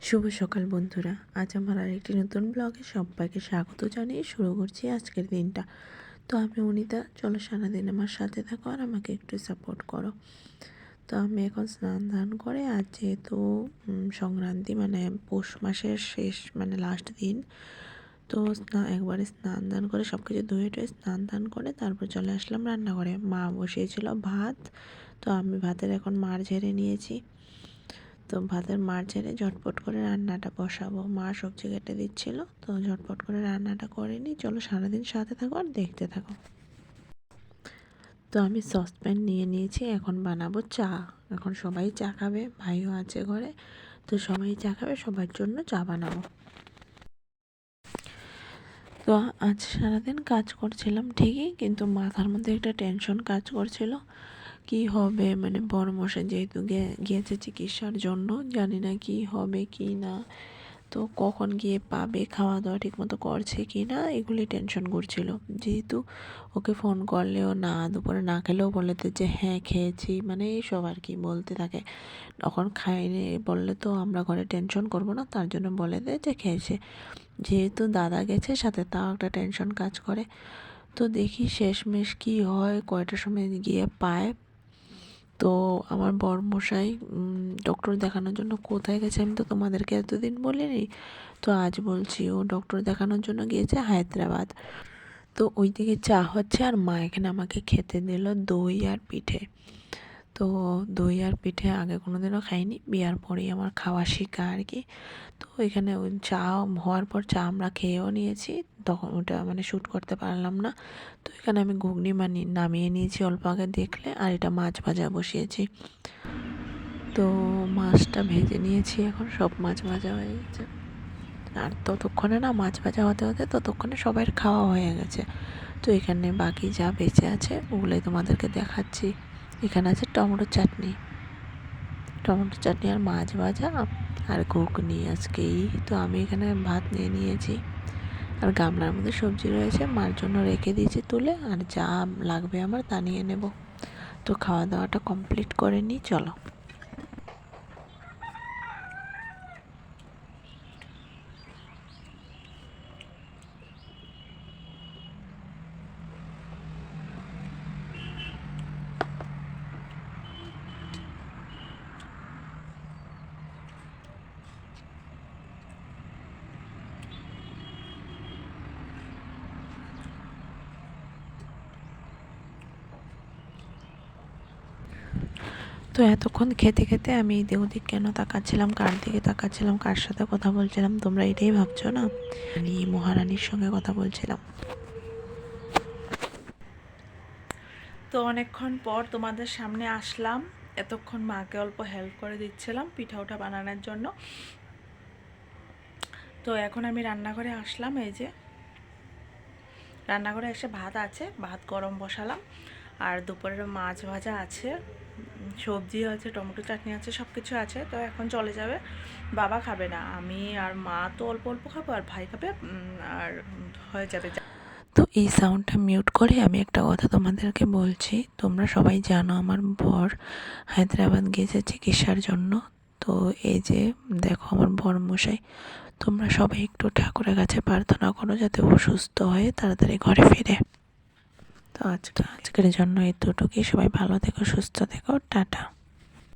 শুভ সকাল বন্ধুরা, আজ আমার আরেকটি নতুন ব্লগে সবাইকে স্বাগত জানিয়ে শুরু করছি আজকের দিনটা। তো আমি অনিতা, চলো সারাদিন আমার সাথে থাকো আর আমাকে একটু সাপোর্ট করো। তো আমি এখন স্নান ধান করে, আজ যেহেতু সংক্রান্তি মানে পৌষ মাসের শেষ মানে লাস্ট দিন, তো একবারে স্নান দান করে সব কিছু ধুয়ে টুয়ে স্নান দান করে তারপর চলে আসলাম রান্নাঘরে। মা বসিয়েছিল ভাত, তো আমি ভাতের এখন মাড় ঝেড়ে নিয়েছি। তো ভাতের মাড় ঝেড়ে ঝটপট করে রান্নাটা বসাবো। মা সবজি কেটে দিচ্ছিল, তো ঝটপট করে রান্নাটা করে নিই। চলো সারাদিন সাথে থাকো আর দেখতে থাকো। তো আমি সসপ্যান নিয়ে নিয়েছি, এখন বানাবো চা। এখন সবাই চা খাবে, ভাইও আছে ঘরে, তো সবাই চা খাবে, সবার জন্য চা বানাবো। তো আজ সারাদিন কাজ করছিলাম ঠিকই, কিন্তু মাথার মধ্যে একটা টেনশন কাজ করছিল। কি হবে মানে বড় মশাই যেহেতু গিয়েছে চিকিৎসার জন্য, জানি না কি হবে কি না, তো কখন গিয়ে পাবে, খাওয়া দাওয়া ঠিকমতো করছে কি না, এগুলি টেনশন করছিল। যেহেতু ওকে ফোন করলেও না, দুপুরে না খেলেও বলে যে হ্যাঁ খেয়েছি, মানে এইসব আর কি বলতে থাকে। তখন খাইনি বললে তো আমরা ঘরে টেনশন করব না, তার জন্য বলে দেয় যে খেয়েছে। যেহেতু দাদা গেছে সাথে, তাও একটা টেনশন কাজ করে। তো দেখি শেষমেশ কি হয়, কয়টার সময় গিয়ে পায়। তো আমার বরমশাই ডক্টর দেখানোর জন্য কোথায় গেছে আমি তো তোমাদেরকে এতদিন বলিনি, তো আজ বলছি। ও ডক্টর দেখানোর জন্য গিয়েছে হায়দ্রাবাদ। তো ওই দিকে চা হচ্ছে, আর মা এখানে আমাকে খেতে দিল দই আর পিঠে। তো দই আর পিঠে আগে কোনোদিনও খাইনি, বিয়ার পরেই আমার খাওয়া শিখা আর কি। তো এখানে ওই চা হওয়ার পর চা আমরা খেয়েও নিয়েছি, তখন ওটা মানে শ্যুট করতে পারলাম না। তো এখানে আমি ঘুগনি নামিয়ে নিয়েছি অল্প আগে দেখলে, আর এটা মাছ ভাজা বসিয়েছি। তো মাছটা ভেজে নিয়েছি, এখন সব মাছ ভাজা হয়ে গেছে। আর ততক্ষণে না মাছ ভাজা হতে হতে ততক্ষণে সবার খাওয়া হয়ে গেছে। তো এখানে বাকি যা বেঁচে আছে ওগুলোই তোমাদেরকে দেখাচ্ছি। এখানে আছে টমেটো চাটনি আর মাছ ভাজা আর ঘুগনি আজকেই। তো আমি এখানে ভাত নিয়ে নিয়েছি, আর গামলার মধ্যে সবজি রয়েছে, মার জন্য রেখে দিয়েছি তুলে, আর যা লাগবে আমার তা নিয়ে নেব। তো খাওয়া দাওয়াটা কমপ্লিট করে নিই, চলো। তো এতক্ষণ খেতে খেতে আমি এদিক ওদিক কেন তাকাচ্ছিলাম, কার দিকে তাকাচ্ছিলাম, কার সাথে কথা বলছিলাম, তোমরা এটাই ভাবছো না? আমি মহারানীর সঙ্গে কথা বলছিলাম। তো অনেকক্ষণ পর তোমাদের সামনে আসলাম। এতক্ষণ মাকে অল্প হেল্প করে দিচ্ছিলাম পিঠা ওঠা বানানোর জন্য। তো এখন আমি রান্নাঘরে আসলাম। এই যে রান্নাঘরে এসে ভাত আছে, ভাত গরম বসালাম, আর দুপুরের মাছ ভাজা আছে, সবজি আছে, টমেটো চাটনি আছে, সব কিছু আছে। তো এখন চলে যাবে, বাবা খাবে না, আমি আর মা তো অল্প অল্প খাবো, আর ভাই খাবে, আর হয়ে যাবে। তো এই সাউন্ডটা মিউট করে আমি একটা কথা তোমাদেরকে বলছি। তোমরা সবাই জানো আমার বর হায়দ্রাবাদ গিয়েছে চিকিৎসার জন্য। তো এই যে দেখো আমার বর মশাই, তোমরা সবাই একটু ঠাকুরের কাছে প্রার্থনা করো যাতে ও সুস্থ হয়ে তাড়াতাড়ি ঘরে ফিরে। তো আজকের জন্য এতটুকুই। সবাই ভালো থেকো, সুস্থ থেকো, টাটা।